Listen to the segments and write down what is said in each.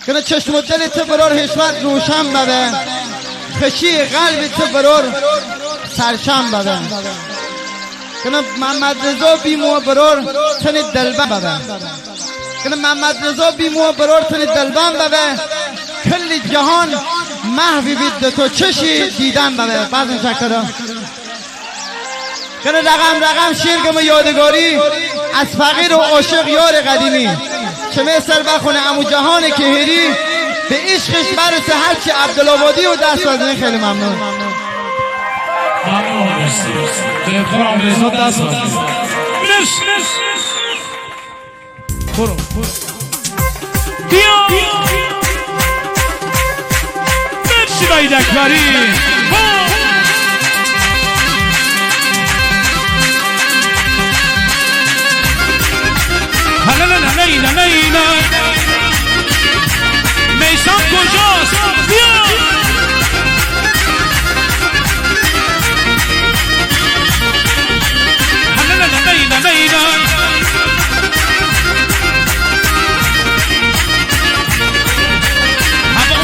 کنه چشم و دل تو برور حشمت روشن ببه، خشی قلب تو برور سرشن ببه. کنه محمد رضا بیمو برور تن دلبن ببه، کنه محمد رضا بیمو برور تن دلبن ببه. کل جهان محوی بید تو چشی دیدن ببه. بعض شکره کنه رقم شیر که یادگاری از فقیر و عاشق یار قدیمی چمه سر بخونه امو جهان کهری به عشقش برسه هرچی عبدالآبادی و دست بزنه. خیلی ممنون. ممنون هستی به احترام رضا دست بزنه. برو بیا مرسی باید اکبری. نه میسان کجاست؟ بیا نه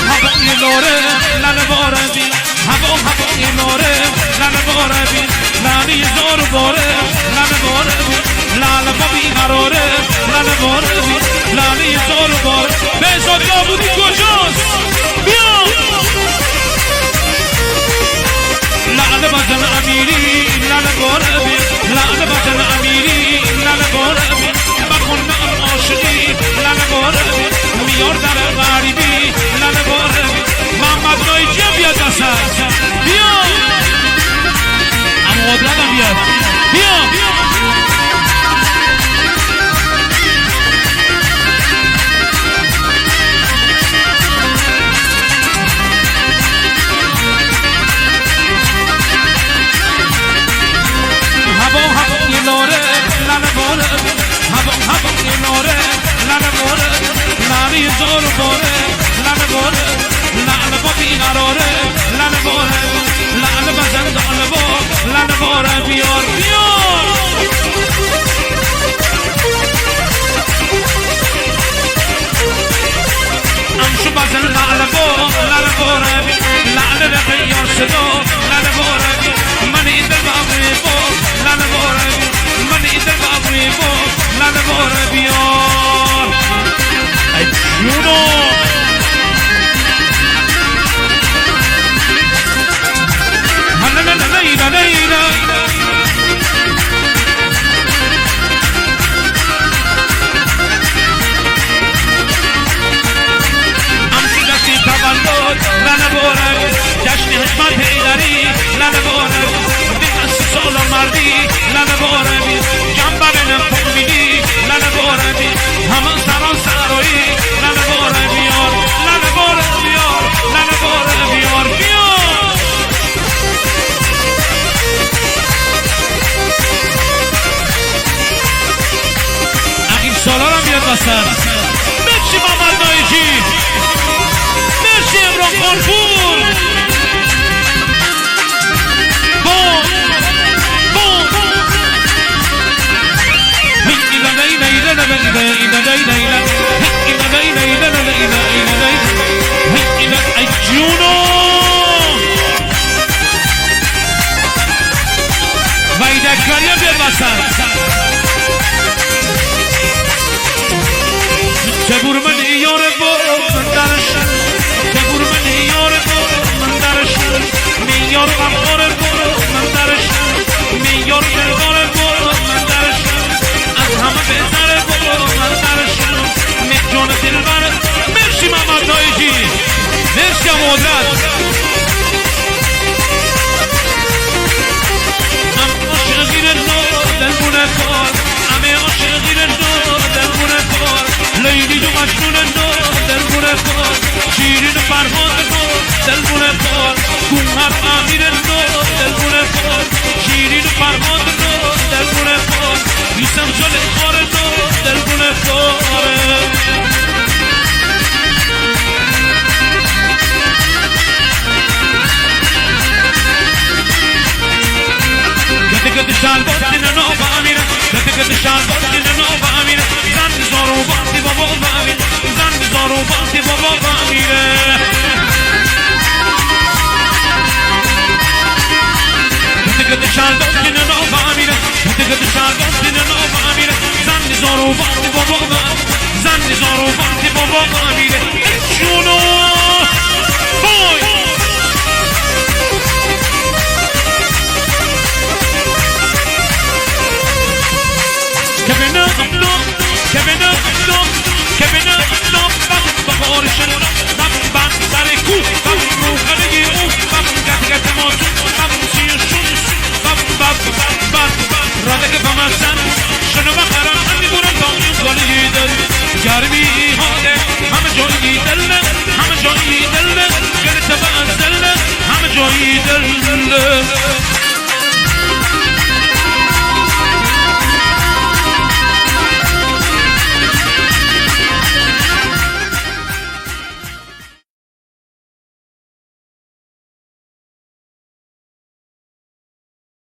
هوای نوره لن باره بی، هوای نوره لن باره بی، لانی زور باره لن باره بی، لال بابی قراره لن باره بی، لانی زور باره. بهزاد داوودی کجاست؟ بیا لعن بزن امیری لن باره بی، لعن بزن امیری لن باره بی، بخون نام عاشقی لن باره بی، میار در غریبی لن باره بی. محمد نایجی بیاد بسر بیا، اما قدرت هم بیاد بیا. هوای نوره لن باره بی، هوای نوره لن باره بی، لانی زور باره لن باره بی، لعن بابی قراره لن باره بی، لعن بزن دانبا لن باره. بیار بیار امشو بزن لعن با لن باره بی، لعن بیار صدا لن باره بی، من ایدر بابی با لن باره بی، من ایدر بابی با لن باره. بیار ای جونو لن باره جشن حکمت حیدری لن باره دست سال مردی لن باره بی، جنبرن فهمیدی لن باره بی، همان سران سرایی لن باره بیار لن باره بیار لن باره بیار بیار. اگه سالارم بیاد بسر مرسی محمد نایجی، مرسی امران خانپور. ای جونو وحید اکبری هم بیاد بسر. چبور من یار با من درشن، چبور من یار با من درشن، میار غمار با من درشن، میار دلدار با من درشن، از همه بهتر با من درشن، می جان دلبر. مرسی محمد نایجی، مرسی هم قدرت. ام عاشق گیر نو دلبونه کار، همه عاشق گیر نو دلبونه کار، لیلی جو مجنون نو دلبونه کار، شیرین فرهاد نو دلبونه کار، گوهر امیر نو دلبونه کار، شیرین فرهاد نو دلبونه کار، یوسف جل خار نو دلبونه کاره. گد شال بودن نو بامیر، گد شال بودن نو بامیر، زن زارو باتی بابا بامیر، زن زارو باتی بابا که به نام بخارشن بم سر کو بم روخنگی او بم گت ماتون بم سیرشون بم راده که بمستن شنو بخرم همی برم تا این سالی دل گرمی هاده همه جایی دل همه جایی دل گرد تبع دل همه جایی دل